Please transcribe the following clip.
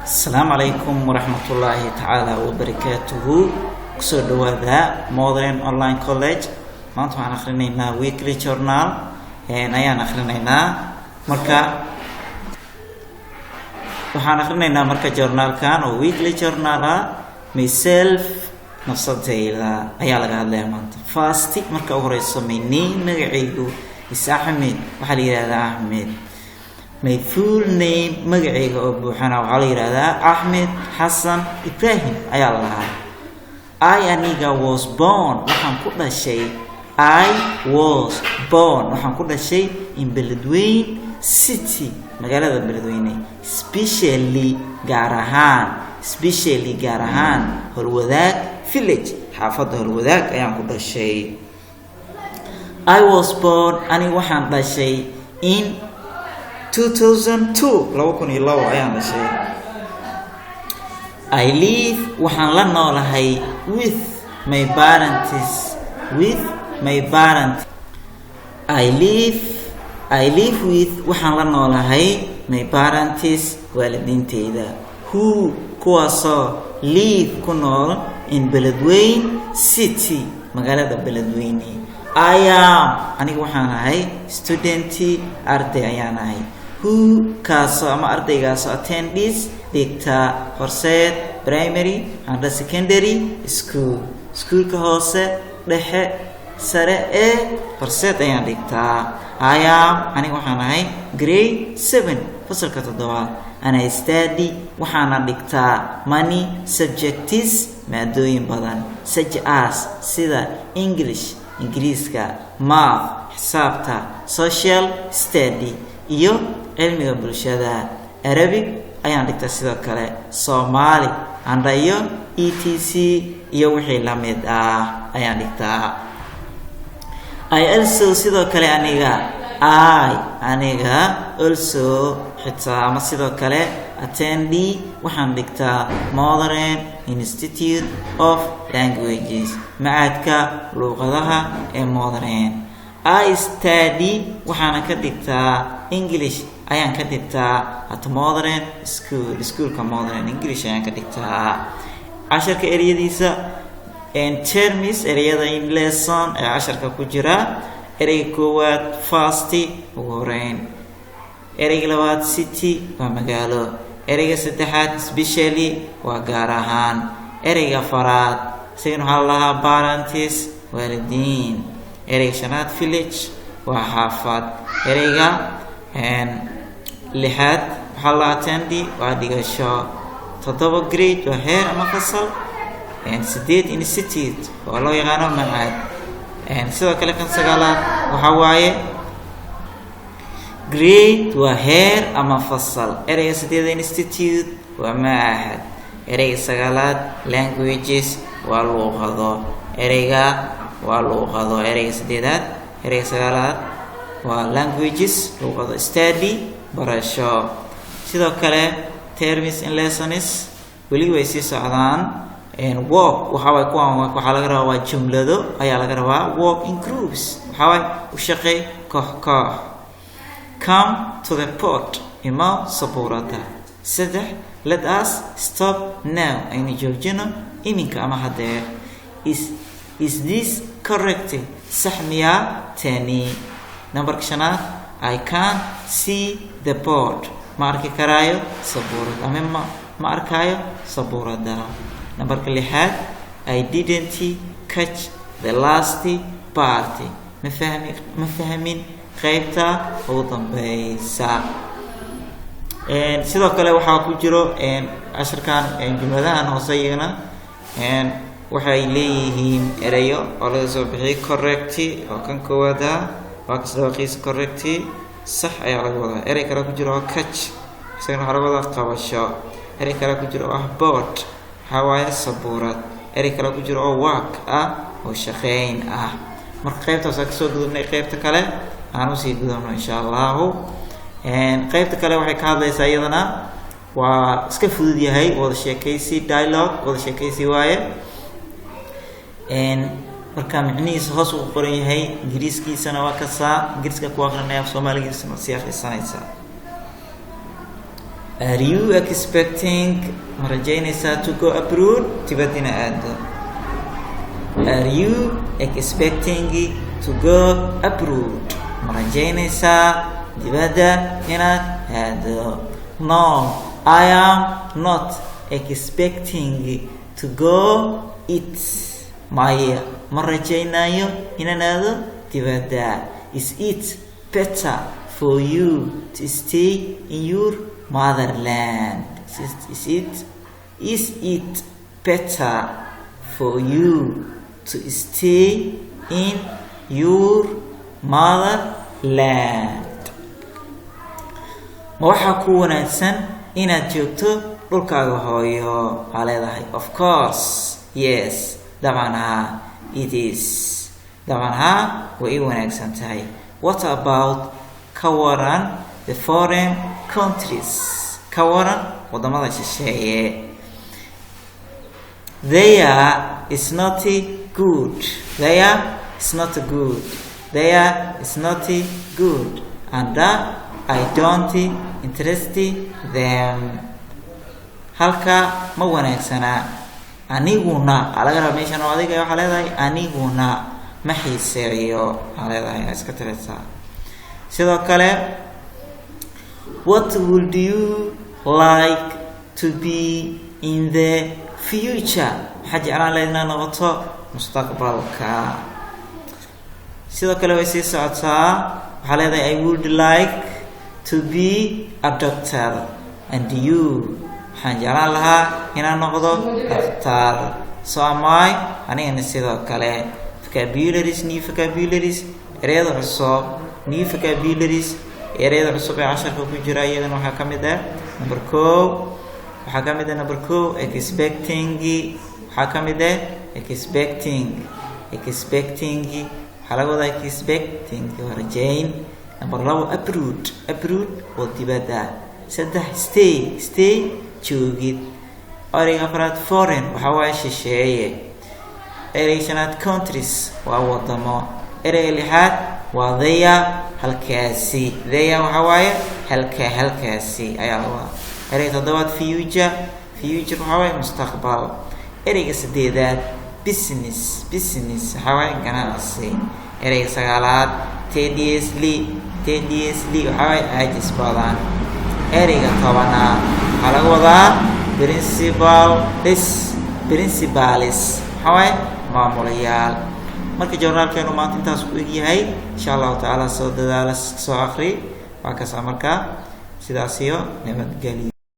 السلام عليكم ورحمة الله تعالى وبركاته. كسر دوادا Modern Online College. ما أنتم عن آخرنا weekly journal. نيان آخرنا مركا. وحنا آخرنا مركا journal كان أو weekly journal myself نفس الزيلا. أيها الأهل مانت. فاستي مركا أوريس مني نعيدو إسحمد وحلي هذا أحمد. My full name magacayga oo buuxana waxa la yiraahdaa Ahmed Hassan Ibrahim ayaa la lahaa. Aniga was born waxaan ku dhashay waxaan ku dhashay in Beledweyne City magaalada Beledweyne especially gaar ahaan Holwadaag village xaafadda Holwadaag ayaan ku dhashay. I was born ani waxaan dhashay in 2002 ayaan dhashay. I live waxaan la noolahay with my parents. I live with waxaan la noolahay my parents waalidiinteyda who kuwaasoo live ku nool in Beledweyne City magaalada Beledweyne. I am aniga waxaan ahay student arday ayaan ahay who kaasoo ama ardaygaasoo attends dhigta Horseed Primary and Secondary School schoolka hoose dhexe sare ee Horseed ayaan dhigtaa. I am aniga waxaan ahay grade 7 fasalka 7 and I study waxaan dhigtaa many subjects maadooyin badan such as sida English Ingiriiska, math, xisaabta, social study iyo cilmiga bulshada. Arabic ayaan dhigtaa sidoo kale, Soomaali iyo ETC iyo wixii la mid ah ayaan dhigtaa. I also sidoo kale aniga also xitaa ama sidoo kale attend waxaan dhigtaa Modern Institute of Languages macadka luqadaha ee Modern. I study waxaan ka dhigtaa English ayaan ka dhigtaa at Modern schoolka Modern English ayaan ka dhigtaa. casharka ereyadiisa terms ereyada in lesson ee casharka ku jira. ereyga koowaad fast ugu horeyn, ereyga labaad city waa magaalo, ereyga saddexaad especially waa gaar ahaan, ereyga afaraad sidoo waxaa la lahaa parents waalidiin, ereyga shanaad village waa xaafad, ereyga lixaad waxaa la attend waa dhigasho, 7 grade waa heer ama fasal, 8 institute oo loo yaqaano macad, sidoo kale kan sagaalaad waxa waaye grade waa heer ama fasal, ereyga 8 institute waa macahad, ereyga sagaalaad languages waa luqado, ereyga 8aad ereyga sagaalaad waa languages luqado, study barasho. sidoo kale terms and lessons weli way sii socdaan. Work waxaa laga rabaa waa jumlado ayaa laga rabaa. Work in groups u shaqeey koox. Come to the port ima sabuurada. 3 let us stop now aynu joojino iminka ama hadeer. Is this correct? sax miyaa tani? Number 5 I can't see the port ma arki karaayo sabuurada ama ma arkayo sabuurada. Number 6 I didn't catch the last part ma fahmin qaybta ugu dambaysa. sidoo kale waxaa ku jiro casharkan jumladahan hoose iyagana waxay leeyihiin erayo oo laga soo bixiyay correct oo kan koowaad waa ka soo qiis correct sax ayaa laga wadaa. erey kale ku jiro catch isagana waxa laga wadaa qabasho. erey kale ku jiro board hawaya sabuurad. erey kale ku jiro work oo shaqeyn marka qaybtaas ka soo gudubnay qaybta kale aan u sii gudubno insha Allah. qaybta kale waxay ka hadlaysaa iyadana waa iska fudud yahay wada sheekaysi dialogue wada sheekaysi waaye. marka macnihiisa hoos u qoran yahay, ingiriiskiisana waa ka saa ingiriiska ku aqrinaya, Soomaaligiisana si akhrisanaysa. Are you expecting marajaynaysaa to go abroad dibadina aado? Are you expecting to go abroad? marajaynaysaa dibadda inaad aado? No, I am not expecting to go it. Maya marajaynayo inaan aado dibadda. Is it better for you to stay in your motherland? Is it better for you to stay in your motherland? Ma waxaa ku wanaagsan inaad joogto dhulkaaga hooyo? Aa leedahay of course, yes, dabcan haa, it is, dabcan haa way wanaagsan tahay. What about ka waran the foreign countries? Ka waran wadamada shisheeye. There is not good. There is not good. There is not good. And I don't interest them. Halka ma wanaagsana. Aniguna alaga rabaa meeshan oo adiga waxa leedahay aniguna ma xiiseeyo leedahay iska tiraysaa. Sidoo kale, what would you like to be in the future? Maxaa jeclaan lahayd inaad noqoto mustaqbalka? Sidoo kale way sii socotaa, waxaa leedahay I would like to be a doctor. And you? Waxaan jeclaan lahaa inaan noqdo dhakhtar. So am I. Anigana sidoo kale. Vocabularies, new vocabularies, ereyada cusub, new vocabularies, ereyada cusub ee casharka ku jira iyagana waxaa ka mid ah number 1. waxaa ka mid ah number 2 expecting, waxaa ka mid ah expecting waxaa laga wadaa expecting rajayn. number 2 abroad oo dibadda. 3 stay joogid. ereyga 4 foreign waxaa waaye shisheeye. ereyga 5 countries waa wadamo. ereyga 6 waa there halkaasi. there waxaa waaye halkaasi ayaa la wadaa. ereyga 7 future waxaa waaye mustaqbal. ereyga 8 business waxaa waaye ganacsi. ereyga 9 tediously waxaa waaye caajis badan. ereyga 10 waxaa laga wadaa principals waxaa waaye maamulayaal. marka journaalkeenu maanta intaas ku eg yahay. insha allahu tacaala soo dadaala, soo akhri. waa kasaa markaa sidaas iyo nabadgelyo.